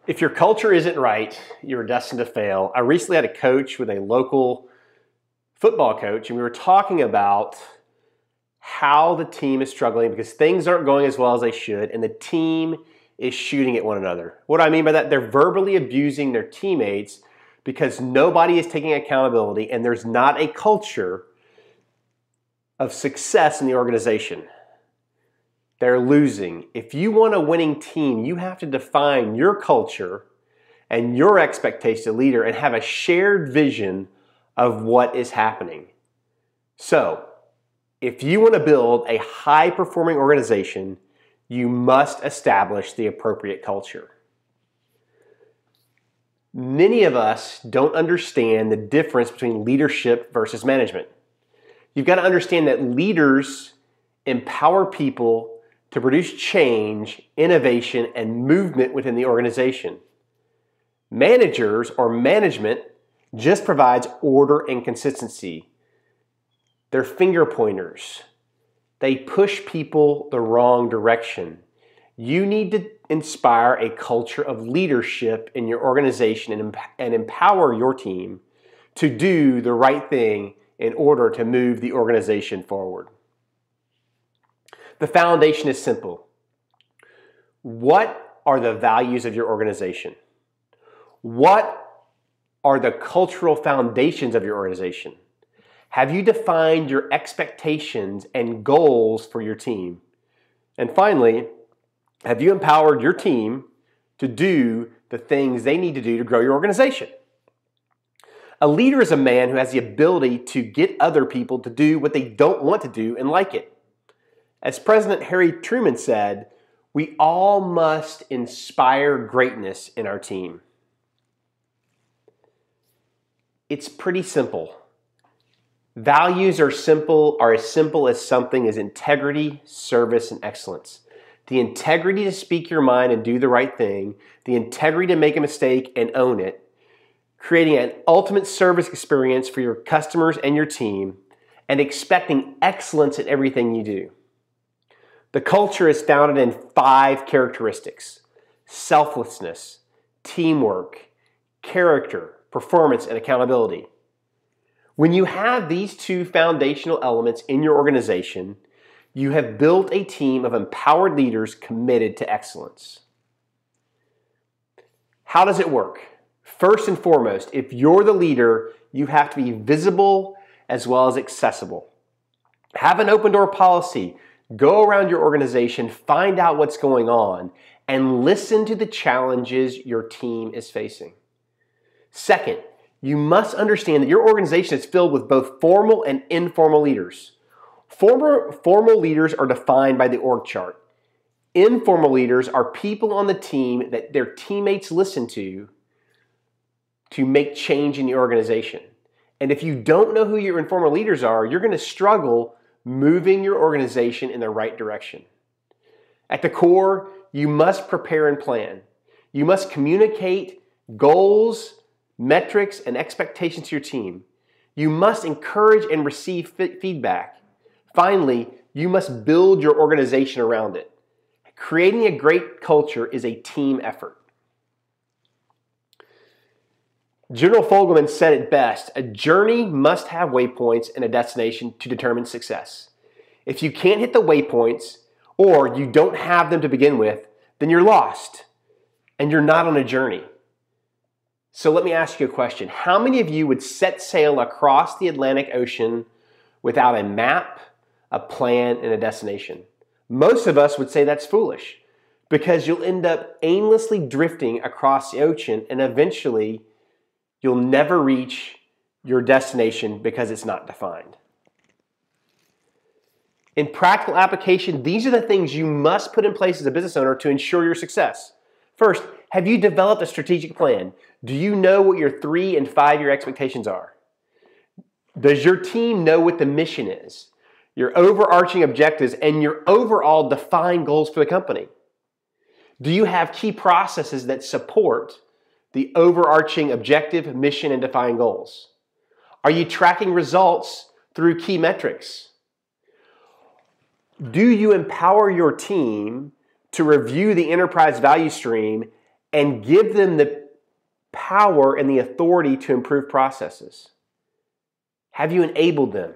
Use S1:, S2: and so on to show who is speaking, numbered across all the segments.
S1: If your culture isn't right, you're destined to fail. I recently had a coach with a local football coach, and we were talking about how the team is struggling because things aren't going as well as they should, and the team is shooting at one another. What do I mean by that? They're verbally abusing their teammates because nobody is taking accountability, and there's not a culture of success in the organization. They're losing. If you want a winning team, you have to define your culture and your expectation of leader and have a shared vision of what is happening. So, if you want to build a high-performing organization, you must establish the appropriate culture. Many of us don't understand the difference between leadership versus management. You've got to understand that leaders empower people to produce change, innovation, and movement within the organization. Managers or management just provides order and consistency. They're finger pointers. They push people the wrong direction. You need to inspire a culture of leadership in your organization and empower your team to do the right thing in order to move the organization forward. The foundation is simple. What are the values of your organization? What are the cultural foundations of your organization? Have you defined your expectations and goals for your team? And finally, have you empowered your team to do the things they need to do to grow your organization? A leader is a man who has the ability to get other people to do what they don't want to do and like it. As President Harry Truman said, we all must inspire greatness in our team. It's pretty simple. Values are as simple as something as integrity, service, and excellence. The integrity to speak your mind and do the right thing, the integrity to make a mistake and own it, creating an ultimate service experience for your customers and your team, and expecting excellence in everything you do. The culture is founded in 5 characteristics: selflessness, teamwork, character, performance, and accountability. When you have these 2 foundational elements in your organization, you have built a team of empowered leaders committed to excellence. How does it work? First and foremost, if you're the leader, you have to be visible as well as accessible. Have an open door policy. Go around your organization, find out what's going on, and listen to the challenges your team is facing. Second, you must understand that your organization is filled with both formal and informal leaders. Formal leaders are defined by the org chart. Informal leaders are people on the team that their teammates listen to make change in the organization. And if you don't know who your informal leaders are, you're going to struggle moving your organization in the right direction. At the core, you must prepare and plan. You must communicate goals, metrics, and expectations to your team. You must encourage and receive feedback. Finally, you must build your organization around it. Creating a great culture is a team effort. General Fogelman said it best: a journey must have waypoints and a destination to determine success. If you can't hit the waypoints, or you don't have them to begin with, then you're lost and you're not on a journey. So let me ask you a question. How many of you would set sail across the Atlantic Ocean without a map, a plan, and a destination? Most of us would say that's foolish because you'll end up aimlessly drifting across the ocean and eventually you'll never reach your destination because it's not defined. In practical application, these are the things you must put in place as a business owner to ensure your success. First, have you developed a strategic plan? Do you know what your 3 and 5 year expectations are? Does your team know what the mission is, your overarching objectives, and your overall defined goals for the company? Do you have key processes that support the overarching objective, mission, and defined goals? Are you tracking results through key metrics? Do you empower your team to review the enterprise value stream and give them the power and the authority to improve processes? Have you enabled them?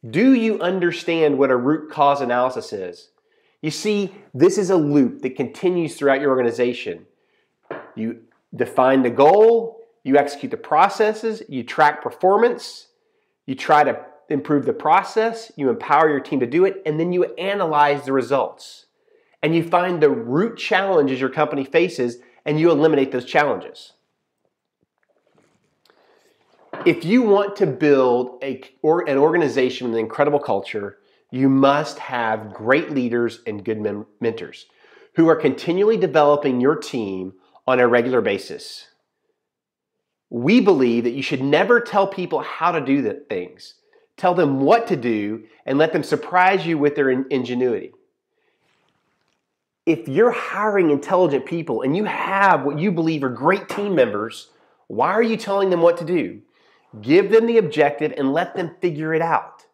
S1: Do you understand what a root cause analysis is? You see, this is a loop that continues throughout your organization. You define the goal, you execute the processes, you track performance, you try to improve the process, you empower your team to do it, and then you analyze the results. And you find the root challenges your company faces, and you eliminate those challenges. If you want to build an organization with an incredible culture, you must have great leaders and good mentors who are continually developing your team on a regular basis. We believe that you should never tell people how to do the things. Tell them what to do and let them surprise you with their ingenuity. If you're hiring intelligent people and you have what you believe are great team members, why are you telling them what to do? Give them the objective and let them figure it out.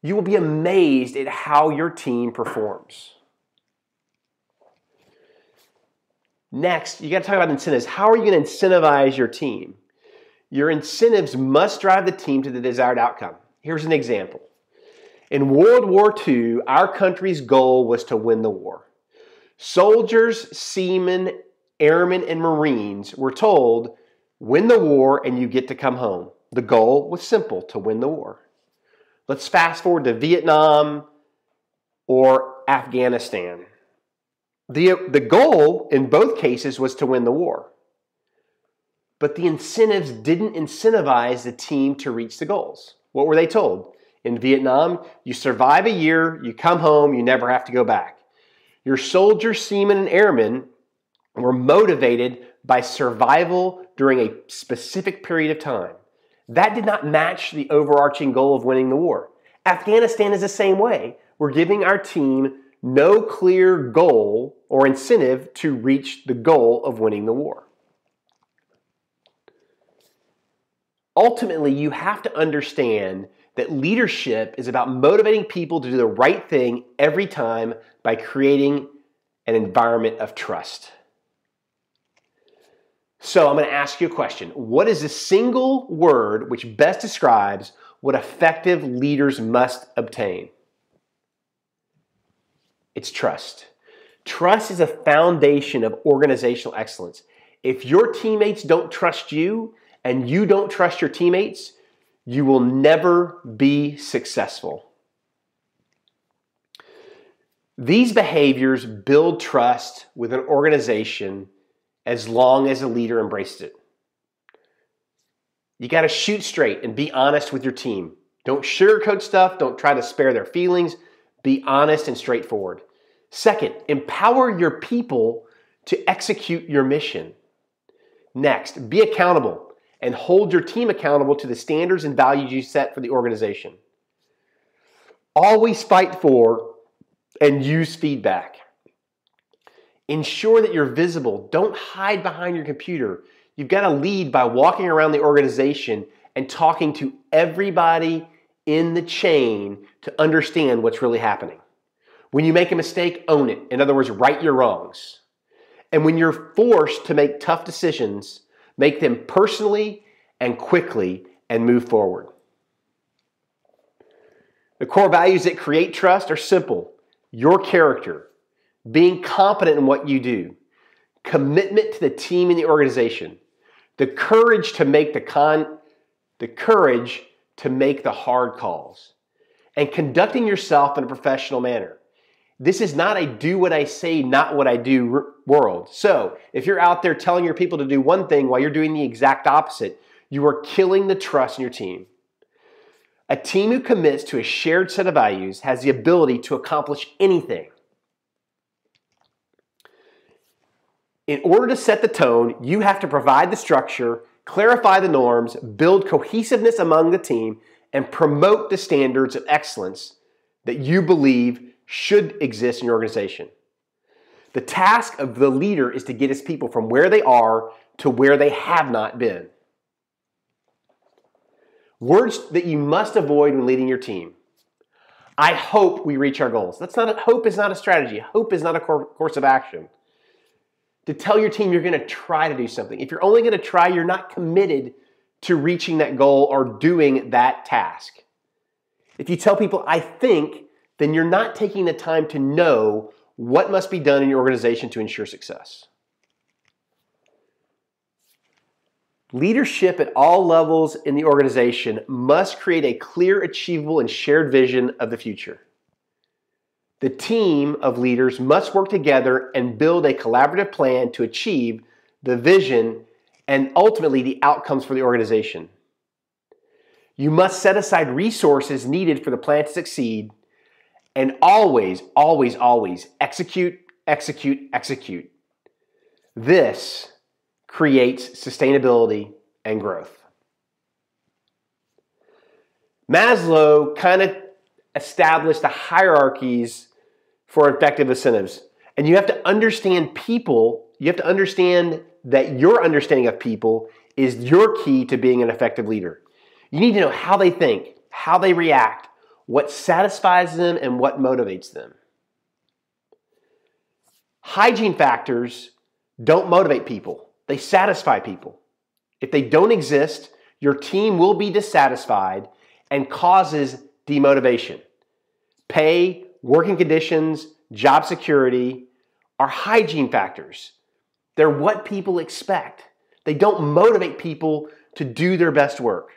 S1: You will be amazed at how your team performs. Next, you got to talk about incentives. How are you going to incentivize your team? Your incentives must drive the team to the desired outcome. Here's an example. In World War II, our country's goal was to win the war. Soldiers, seamen, airmen, and Marines were told, win the war and you get to come home. The goal was simple, to win the war. Let's fast forward to Vietnam or Afghanistan. The goal in both cases was to win the war. But the incentives didn't incentivize the team to reach the goals. What were they told? In Vietnam, you survive a year, you come home, you never have to go back. Your soldiers, seamen, and airmen were motivated by survival during a specific period of time. That did not match the overarching goal of winning the war. Afghanistan is the same way. We're giving our team no clear goal or incentive to reach the goal of winning the war. Ultimately, you have to understand that leadership is about motivating people to do the right thing every time by creating an environment of trust. So I'm going to ask you a question. What is the single word which best describes what effective leaders must obtain? It's trust. Trust is a foundation of organizational excellence. If your teammates don't trust you and you don't trust your teammates, you will never be successful. These behaviors build trust with an organization as long as a leader embraces it. You got to shoot straight and be honest with your team. Don't sugarcoat stuff. Don't try to spare their feelings. Be honest and straightforward. Second, empower your people to execute your mission. Next, be accountable and hold your team accountable to the standards and values you set for the organization. Always fight for and use feedback. Ensure that you're visible. Don't hide behind your computer. You've got to lead by walking around the organization and talking to everybody in the chain to understand what's really happening. When you make a mistake, own it. In other words, right your wrongs. And when you're forced to make tough decisions, make them personally and quickly and move forward. The core values that create trust are simple. Your character, being competent in what you do, commitment to the team and the organization, the courage to make the hard calls, and conducting yourself in a professional manner. This is not a do what I say, not what I do world. So if you're out there telling your people to do one thing while you're doing the exact opposite, you are killing the trust in your team. A team who commits to a shared set of values has the ability to accomplish anything. In order to set the tone, you have to provide the structure, clarify the norms, build cohesiveness among the team, and promote the standards of excellence that you believe should exist in your organization. The task of the leader is to get his people from where they are to where they have not been. Words that you must avoid when leading your team. I hope we reach our goals. Hope is not a strategy. Hope is not a course of action. to tell your team you're going to try to do something. If you're only going to try, you're not committed to reaching that goal or doing that task. If you tell people, I think, then you're not taking the time to know what must be done in your organization to ensure success. Leadership at all levels in the organization must create a clear, achievable, and shared vision of the future. The team of leaders must work together and build a collaborative plan to achieve the vision and ultimately the outcomes for the organization. You must set aside resources needed for the plan to succeed and always, always, always execute, execute, execute. This creates sustainability and growth. Maslow kind of established the hierarchies for effective incentives. And you have to understand people, you have to understand that your understanding of people is your key to being an effective leader. You need to know how they think, how they react, what satisfies them, and what motivates them. Hygiene factors don't motivate people. They satisfy people. If they don't exist, your team will be dissatisfied and causes demotivation. Pay, working conditions, job security are hygiene factors. They're what people expect. They don't motivate people to do their best work.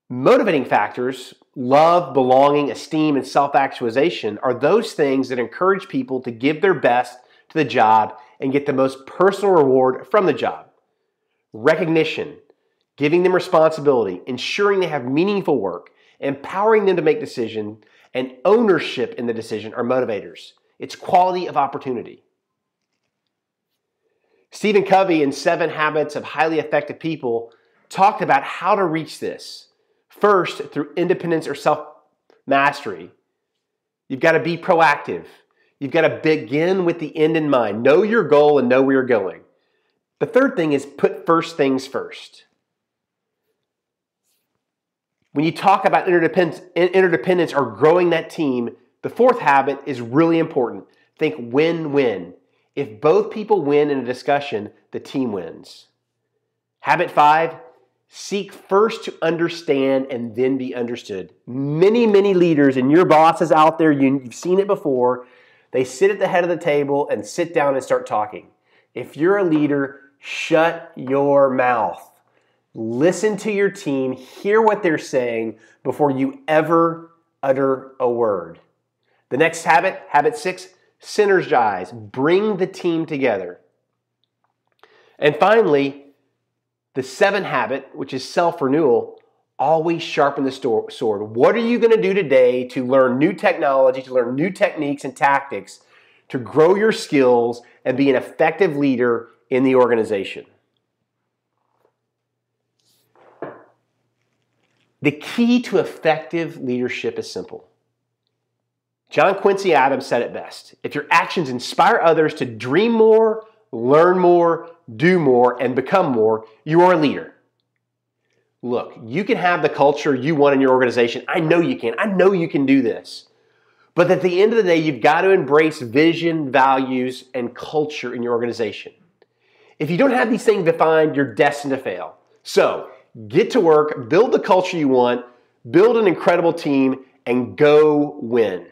S1: Motivating factors, love, belonging, esteem, and self-actualization are those things that encourage people to give their best to the job and get the most personal reward from the job. Recognition, giving them responsibility, ensuring they have meaningful work, empowering them to make decisions, and ownership in the decision are motivators. It's quality of opportunity. Stephen Covey in 7 Habits of Highly Effective People talked about how to reach this. First, through independence or self-mastery. You've got to be proactive. You've got to begin with the end in mind. Know your goal and know where you're going. The third thing is put first things first. When you talk about interdependence or growing that team, the fourth habit is really important. Think win-win. If both people win in a discussion, the team wins. Habit 5, seek first to understand and then be understood. Many, many leaders and your bosses out there, you've seen it before, they sit at the head of the table and sit down and start talking. If you're a leader, shut your mouth. Listen to your team, hear what they're saying before you ever utter a word. The next habit, habit 6, synergize. Bring the team together. And finally, the 7th habit, which is self-renewal, always sharpen the sword. What are you going to do today to learn new technology, to learn new techniques and tactics, to grow your skills and be an effective leader in the organization? The key to effective leadership is simple. John Quincy Adams said it best. If your actions inspire others to dream more, learn more, do more, and become more, you are a leader. Look, you can have the culture you want in your organization. I know you can. I know you can do this. But at the end of the day, you've got to embrace vision, values, and culture in your organization. If you don't have these things defined, you're destined to fail. So, get to work, build the culture you want, build an incredible team, and go win.